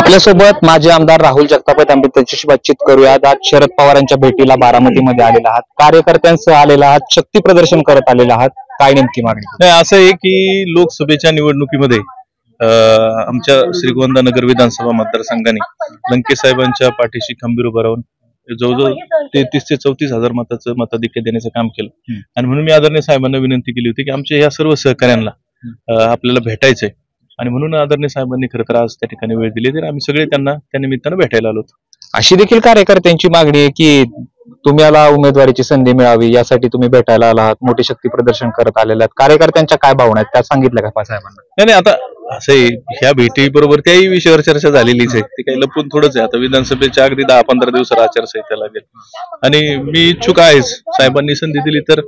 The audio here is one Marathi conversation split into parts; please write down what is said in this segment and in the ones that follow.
आपल्यासोबत माजी आमदार राहुल जगताप आहेत. आम्ही त्यांच्याशी बातचीत करूयात. आज शरद पवारांच्या भेटीला बारामतीमध्ये आलेला आहात, कार्यकर्त्यांसह आलेला आहात, शक्ती प्रदर्शन करत आलेला आहात, काय नेमकी मागणी? नाही, असं आहे की लोकसभेच्या निवडणुकीमध्ये आमच्या श्रीगोंदा नगर विधानसभा मतदारसंघाने लंके साहेबांच्या पाठीशी खंबीर उभं राहून जवळजवळ 33 ते 34 हजार मताचं मताधिक्य देण्याचं काम केलं. आणि म्हणून मी आदरणीय साहेबांना विनंती केली होती की आमच्या या सर्व सहकाऱ्यांना आपल्याला भेटायचंय, आणि म्हणून आदरणीय साहेबांनी खरं तर आज त्या ठिकाणी वेळ दिली, तर आम्ही सगळे त्यांना त्या निमित्तानं भेटायला आलो. अशी देखील कार्यकर्त्यांची मागणी आहे की तुम्हाला उमेदवारीची संधी मिळावी यासाठी तुम्ही भेटायला आलात, मोठे शक्ती प्रदर्शन करत आलेले आहात. कार्यकर्त्यांच्या काय भावना आहेत त्या सांगितल्या का साहेबांना? नाही, आता असं आहे, ह्या भेटी बरोबर त्याही विषयावर चर्चा झालेलीच आहे. ते काही लपून थोडंच आहे. आता विधानसभेच्या अगदी 10-15 दिवसात आचारसंहिता लागेल, आणि मी इच्छुक आहेच. साहेबांनी संधी दिली तर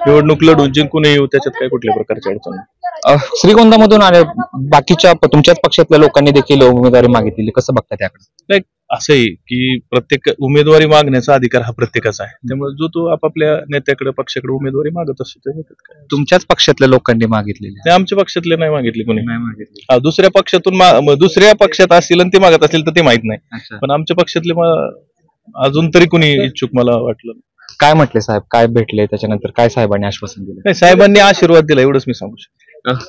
निवडणूक लढून जिंकून येऊ, त्याच्यात काही कुठल्या प्रकारची अडचण नाही. श्रीगोंदामधून आले बाकीच्या तुमच्याच पक्षातल्या लोकांनी देखील उमेदवारी मागितलेली, कसं बघता त्याकडे? नाही, असं आहे की प्रत्येक उमेदवारी मागण्याचा अधिकार हा प्रत्येकाचा आहे. त्यामुळे जो तो आपापल्या नेत्याकडे पक्षाकडे उमेदवारी मागत असतो. तुमच्याच पक्षातल्या लोकांनी मागितलेली? आमच्या पक्षातले नाही मागितले कोणी. नाही मागितली. दुसऱ्या पक्षातून दुसऱ्या पक्षात असतील आणि ते मागत असतील तर ते माहित नाही, पण आमच्या पक्षातले अजून तरी कोणी इच्छुक मला वाटलं. काय म्हटले साहेब, काय भेटले त्याच्यानंतर, काय साहेबांनी आश्वासन दिलं? नाही, साहेबांनी आशीर्वाद दिला एवढंच मी सांगू शकतो.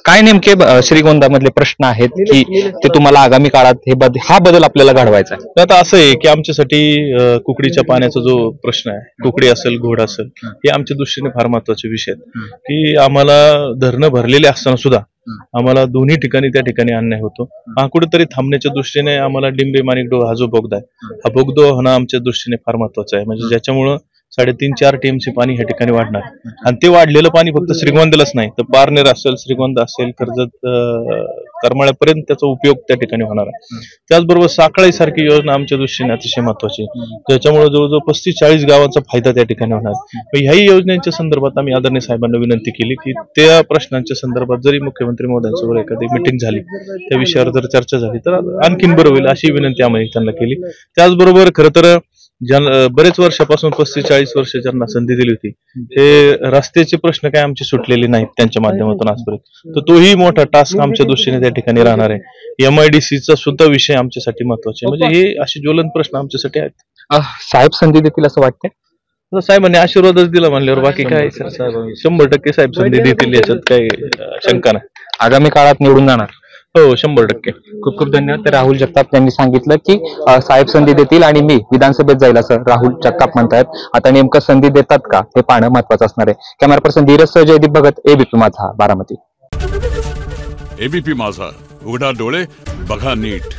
काय नेमके श्रीगोंदामधले प्रश्न आहेत की ते तुम्हाला आगामी काळात हा बदल आपल्याला घडवायचा आहे? आता असं आहे की आमच्यासाठी कुकडीच्या पाण्याचा जो प्रश्न आहे, कुकडी असेल घोड असेल, हे आमच्या दृष्टीने फार महत्वाचे विषय आहेत. की आम्हाला धरणं भरलेले असताना सुद्धा आम्हाला दोन्ही ठिकाणी त्या ठिकाणी अन्याय होतो. हा कुठेतरी थांबण्याच्या दृष्टीने आम्हाला डिंबे माणिकडो हा जो बोगदा आहे, हा बोगदो होणं आमच्या दृष्टीने फार महत्वाचं आहे. म्हणजे ज्याच्यामुळं 3.5-4 टीएमसी पाणी ह्या ठिकाणी वाढणार, आणि ते वाढलेलं पाणी फक्त श्रीगोंद्यालाच नाही तर पारनेर असेल, श्रीगोंदा असेल, कर्जत, करमाळ्यापर्यंत त्याचा उपयोग त्या ठिकाणी होणार आहे. त्याचबरोबर साखळी सारखी योजना आमच्या दृष्टीने अतिशय महत्वाची, ज्याच्यामुळे जवळजवळ 35-40 गावांचा फायदा त्या ठिकाणी होणार. ह्याही योजनांच्या संदर्भात आम्ही आदरणीय साहेबांना विनंती केली की त्या प्रश्नांच्या संदर्भात जरी मुख्यमंत्री महोदयांसोबत एखादी मिटिंग झाली, त्या विषयावर जर चर्चा झाली तर आणखीन बरं होईल, अशी विनंती आम्ही त्यांना केली. त्याचबरोबर खरं तर बरेच वर्षापासून 35-40 वर्ष ज्यांना संधी दिली होती, ते रस्त्याचे प्रश्न काय आमचे सुटलेले नाहीत त्यांच्या माध्यमातून आजपर्यंत, तर तोही मोठा टास्क आमच्या दृष्टीने त्या ठिकाणी राहणार आहे. MIDCचा सुद्धा विषय आमच्यासाठी महत्वाचे, म्हणजे हे असे ज्वलंत प्रश्न आमच्यासाठी आहेत. साहेब संधी देतील असं वाटतंय? साहेबांनी आशीर्वादच दिला म्हणल्यावर बाकी काय सर, साहेब 100% साहेब संधी देतील, याच्यात काही शंका नाही. आगामी काळात निवडून जाणार? हो, 100%. खूप खूप धन्यवाद. तर राहुल जगताप यांनी सांगितलं की साहेब संधी देतील आणि मी विधानसभेत जाईल असं राहुल जगताप म्हणतायत. आता नेमकं संधी देतात का हे पाहणं महत्वाचं असणार आहे. कॅमेरा पर्सन धीरज सह जयदीप भगत, ABP माझा, बारामती. ABP माझा, उघडा डोळे बघा नीट.